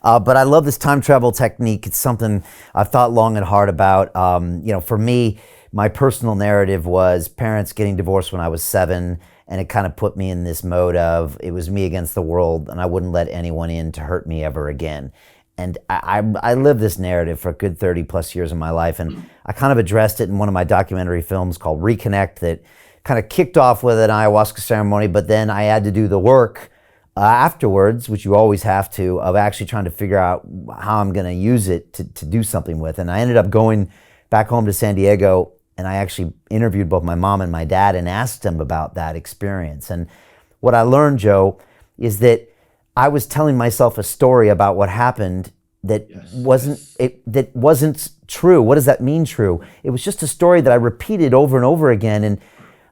But I love this time travel technique. It's something I've thought long and hard about. For me, my personal narrative was parents getting divorced when I was 7, and it kind of put me in this mode of it was me against the world, and I wouldn't let anyone in to hurt me ever again. And I lived this narrative for a good 30 plus years of my life, and I kind of addressed it in one of my documentary films called Reconnect that kind of kicked off with an ayahuasca ceremony, but then I had to do the work afterwards, which you always have to, of actually trying to figure out how I'm going to use it to do something with. And I ended up going back home to San Diego, and I actually interviewed both my mom and my dad and asked them about that experience. And what I learned, Joe, is that I was telling myself a story about what happened that wasn't true. What does that mean, true? It was just a story that I repeated over and over again. And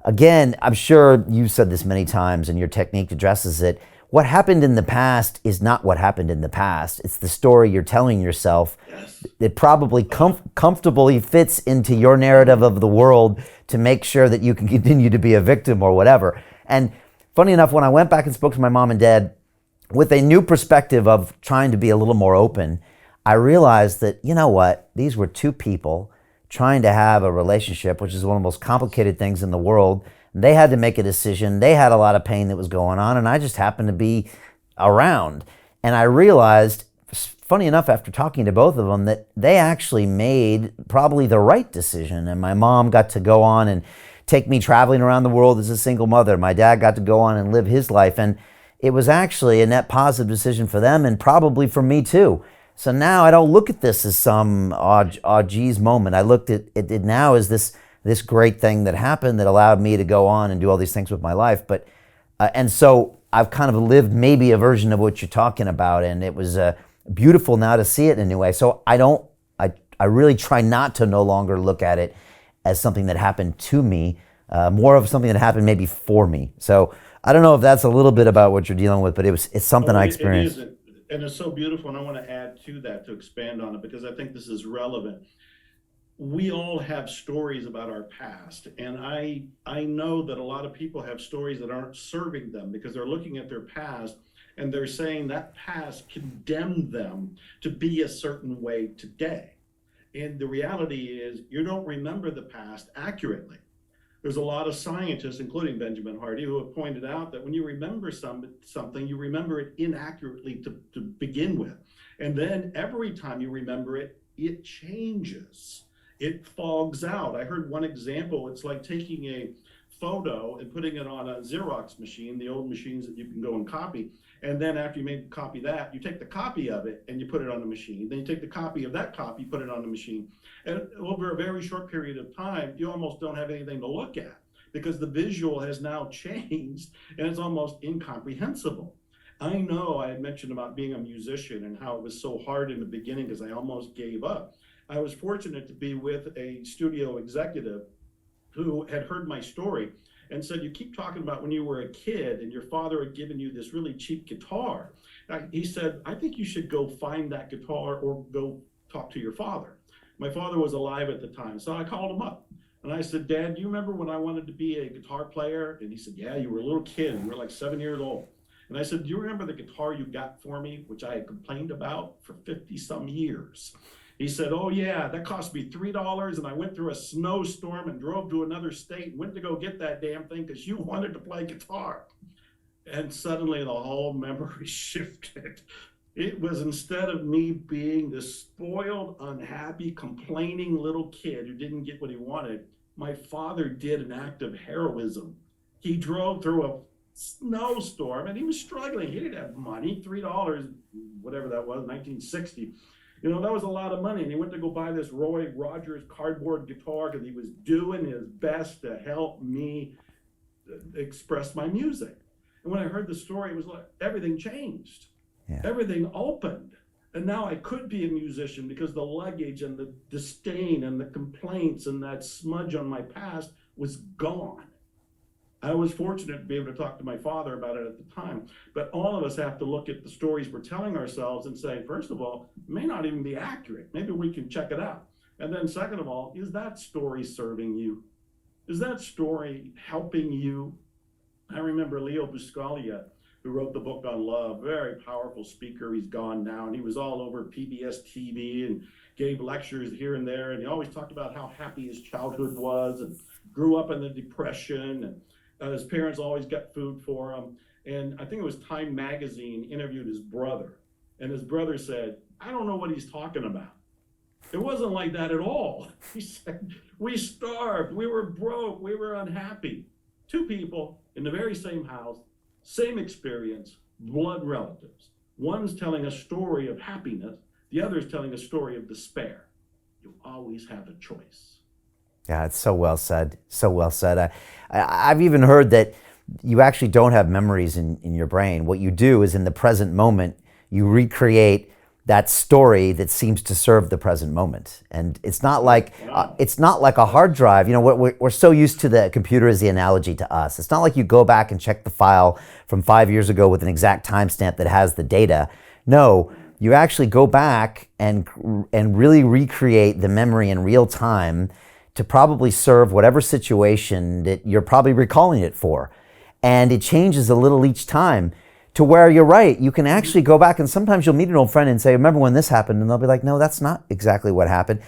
again, I'm sure you've said this many times and your technique addresses it. What happened in the past is not what happened in the past. It's the story you're telling yourself. Yes. It probably comfortably fits into your narrative of the world to make sure that you can continue to be a victim or whatever. And funny enough, when I went back and spoke to my mom and dad with a new perspective of trying to be a little more open, I realized that, you know what, these were two people trying to have a relationship, which is one of the most complicated things in the world. They had to make a decision. They had a lot of pain that was going on, and I just happened to be around. And I realized, funny enough, after talking to both of them, that they actually made probably the right decision. And my mom got to go on and take me traveling around the world as a single mother. My dad got to go on and live his life. And it was actually a net positive decision for them and probably for me too. So now I don't look at this as some geez moment. I looked at it now as this great thing that happened that allowed me to go on and do all these things with my life. But and so I've kind of lived maybe a version of what you're talking about, and it was beautiful now to see it in a new way. So I really try not to no longer look at it as something that happened to me, more of something that happened maybe for me. So I don't know if that's a little bit about what you're dealing with, but it's something I experienced. It is, and it's so beautiful, and I want to add to that to expand on it because I think this is relevant. We all have stories about our past, and I know that a lot of people have stories that aren't serving them because they're looking at their past and they're saying that past condemned them to be a certain way today. And the reality is you don't remember the past accurately. There's a lot of scientists, including Benjamin Hardy, who have pointed out that when you remember something, you remember it inaccurately to begin with. And then every time you remember it, it changes. It fogs out. I heard one example. It's like taking a photo and putting it on a Xerox machine, the old machines that you can go and copy. And then after you made copy that, you take the copy of it and you put it on the machine. Then you take the copy of that copy, put it on the machine. And over a very short period of time, you almost don't have anything to look at because the visual has now changed and it's almost incomprehensible. I know I had mentioned about being a musician and how it was so hard in the beginning because I almost gave up. I was fortunate to be with a studio executive who had heard my story and said, you keep talking about when you were a kid and your father had given you this really cheap guitar. He said, I think you should go find that guitar or go talk to your father. My father was alive at the time, so I called him up. And I said, Dad, do you remember when I wanted to be a guitar player? And he said, yeah, you were a little kid. You were like 7 years old. And I said, do you remember the guitar you got for me, which I had complained about for 50 some years? He said, oh yeah, that cost me $3 and I went through a snowstorm and drove to another state and went to go get that damn thing because you wanted to play guitar. And suddenly the whole memory shifted. It was instead of me being this spoiled, unhappy, complaining little kid who didn't get what he wanted, my father did an act of heroism. He drove through a snowstorm and he was struggling. He didn't have money, $3, whatever that was, 1960. You know, that was a lot of money. And he went to go buy this Roy Rogers cardboard guitar because he was doing his best to help me express my music. And when I heard the story, it was like everything changed. Yeah. Everything opened. And now I could be a musician because the luggage and the disdain and the complaints and that smudge on my past was gone. I was fortunate to be able to talk to my father about it at the time. But all of us have to look at the stories we're telling ourselves and say, first of all, it may not even be accurate. Maybe we can check it out. And then second of all, is that story serving you? Is that story helping you? I remember Leo Buscaglia who wrote the book on love, very powerful speaker. He's gone now, and he was all over PBS TV and gave lectures here and there. And he always talked about how happy his childhood was and grew up in the Depression. And his parents always got food for him. And I think it was Time Magazine interviewed his brother. And his brother said, I don't know what he's talking about. It wasn't like that at all. He said, we starved, we were broke, we were unhappy. Two people in the very same house, same experience, blood relatives. One's telling a story of happiness, the other's telling a story of despair. You always have a choice. Yeah, it's so well said. So well said. I've even heard that you actually don't have memories in your brain. What you do is in the present moment, you recreate that story that seems to serve the present moment. And it's not like a hard drive. You know, we're so used to the computer as the analogy to us. It's not like you go back and check the file from 5 years ago with an exact timestamp that has the data. No, you actually go back and really recreate the memory in real time to probably serve whatever situation that you're probably recalling it for. And it changes a little each time, to where you're right, you can actually go back, and sometimes you'll meet an old friend and say, remember when this happened? And they'll be like, no, that's not exactly what happened.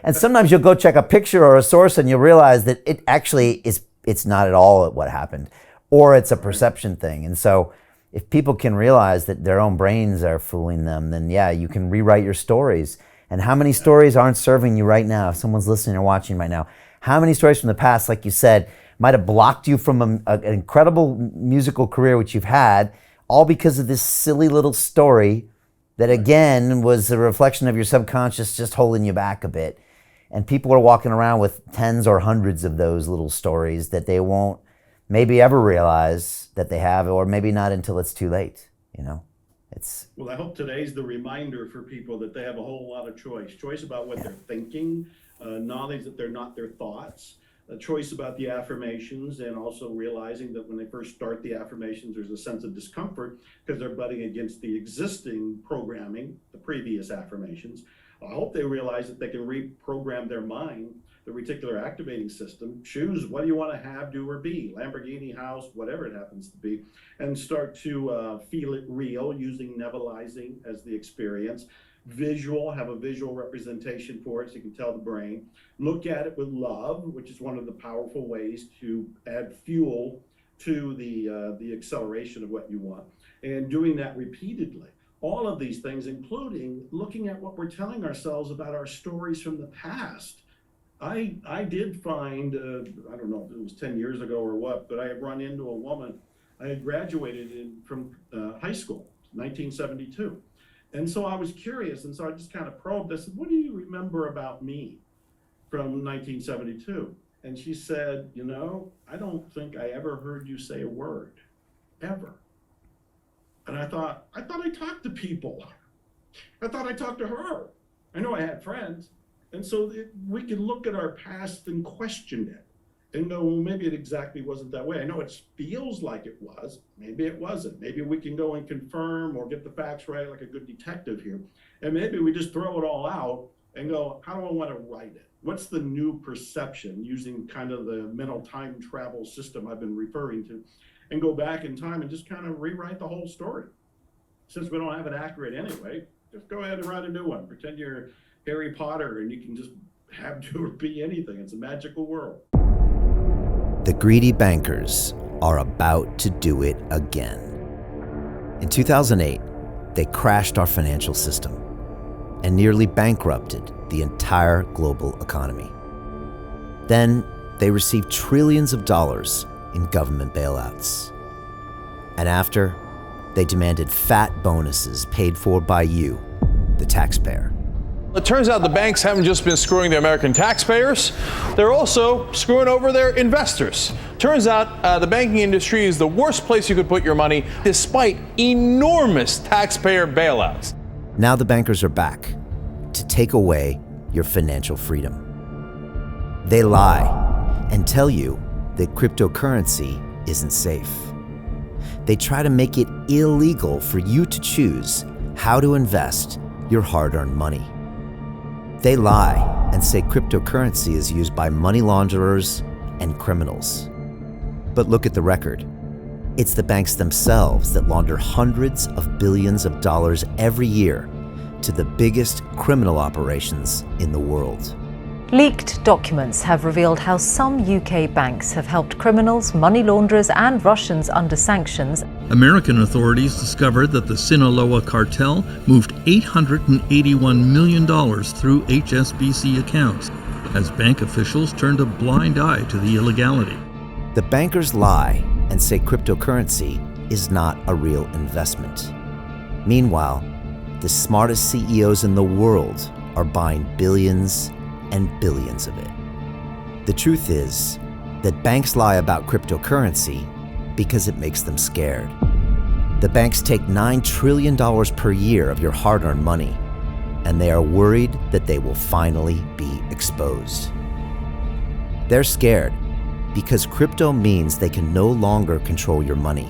And sometimes you'll go check a picture or a source and you'll realize that it actually it's not at all what happened, or it's a perception thing. And so if people can realize that their own brains are fooling them, then yeah, you can rewrite your stories. And how many stories aren't serving you right now? If someone's listening or watching right now, how many stories from the past, like you said, might have blocked you from an incredible musical career which you've had, all because of this silly little story that, again, was a reflection of your subconscious just holding you back a bit. And people are walking around with tens or hundreds of those little stories that they won't maybe ever realize that they have, or maybe not until it's too late, you know? Well, I hope today's the reminder for people that they have a whole lot of choice about what they're thinking, knowledge that they're not their thoughts, a choice about the affirmations, and also realizing that when they first start the affirmations, there's a sense of discomfort because they're butting against the existing programming, the previous affirmations. I hope they realize that they can reprogram their mind, the reticular activating system, choose what do you want to have, do, or be, Lamborghini, house, whatever it happens to be, and start to feel it real using nebulizing as the experience. Visual, have a visual representation for it so you can tell the brain. Look at it with love, which is one of the powerful ways to add fuel to the acceleration of what you want, and doing that repeatedly. All of these things, including looking at what we're telling ourselves about our stories from the past. I did find, I don't know if it was 10 years ago or what, but I had run into a woman. I had graduated from high school, 1972. And so I was curious, and so I just kind of probed. I said, what do you remember about me from 1972? And she said, you know, I don't think I ever heard you say a word, ever. And I thought I talked to people. I thought I talked to her. I know I had friends. And so we can look at our past and question it and go, well, maybe it exactly wasn't that way. I know it feels like it was. Maybe it wasn't. Maybe we can go and confirm or get the facts right like a good detective here. And maybe we just throw it all out and go, how do I want to write it? What's the new perception, using kind of the mental time travel system I've been referring to, and go back in time and just kind of rewrite the whole story. Since we don't have it accurate anyway, just go ahead and write a new one. Pretend you're Harry Potter and you can just have, do, or be anything. It's a magical world. The greedy bankers are about to do it again. In 2008, they crashed our financial system and nearly bankrupted the entire global economy. Then they received trillions of dollars in government bailouts. And after, they demanded fat bonuses paid for by you, the taxpayer. It turns out the banks haven't just been screwing the American taxpayers, they're also screwing over their investors. Turns out the banking industry is the worst place you could put your money, despite enormous taxpayer bailouts. Now the bankers are back to take away your financial freedom. They lie and tell you that cryptocurrency isn't safe. They try to make it illegal for you to choose how to invest your hard-earned money. They lie and say cryptocurrency is used by money launderers and criminals. But look at the record. It's the banks themselves that launder hundreds of billions of dollars every year to the biggest criminal operations in the world. Leaked documents have revealed how some UK banks have helped criminals, money launderers and Russians under sanctions. American authorities discovered that the Sinaloa cartel moved $881 million through HSBC accounts as bank officials turned a blind eye to the illegality. The bankers lie and say cryptocurrency is not a real investment. Meanwhile, the smartest CEOs in the world are buying billions and billions of it. The truth is that banks lie about cryptocurrency because it makes them scared. The banks take $9 trillion per year of your hard-earned money, and they are worried that they will finally be exposed. They're scared because crypto means they can no longer control your money,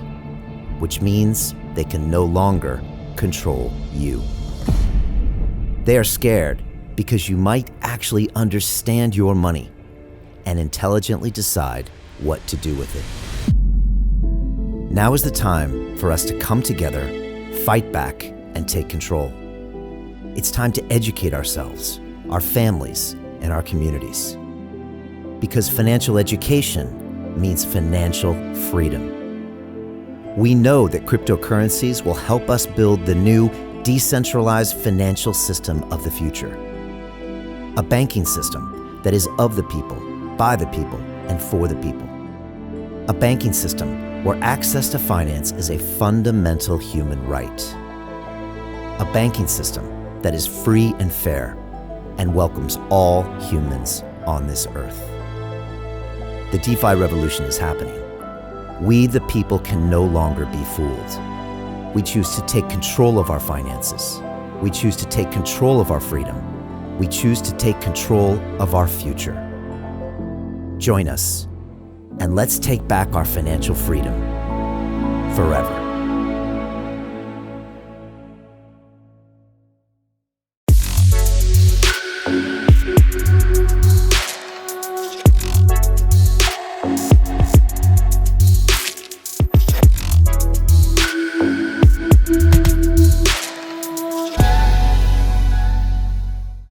which means they can no longer control you. They are scared because you might actually understand your money and intelligently decide what to do with it. Now is the time for us to come together, fight back, and take control. It's time to educate ourselves, our families, and our communities. Because financial education means financial freedom. We know that cryptocurrencies will help us build the new decentralized financial system of the future. A banking system that is of the people, by the people, and for the people. A banking system where access to finance is a fundamental human right. A banking system that is free and fair and welcomes all humans on this earth. The DeFi revolution is happening. We, the people, can no longer be fooled. We choose to take control of our finances. We choose to take control of our freedom. We choose to take control of our future. Join us, and let's take back our financial freedom forever.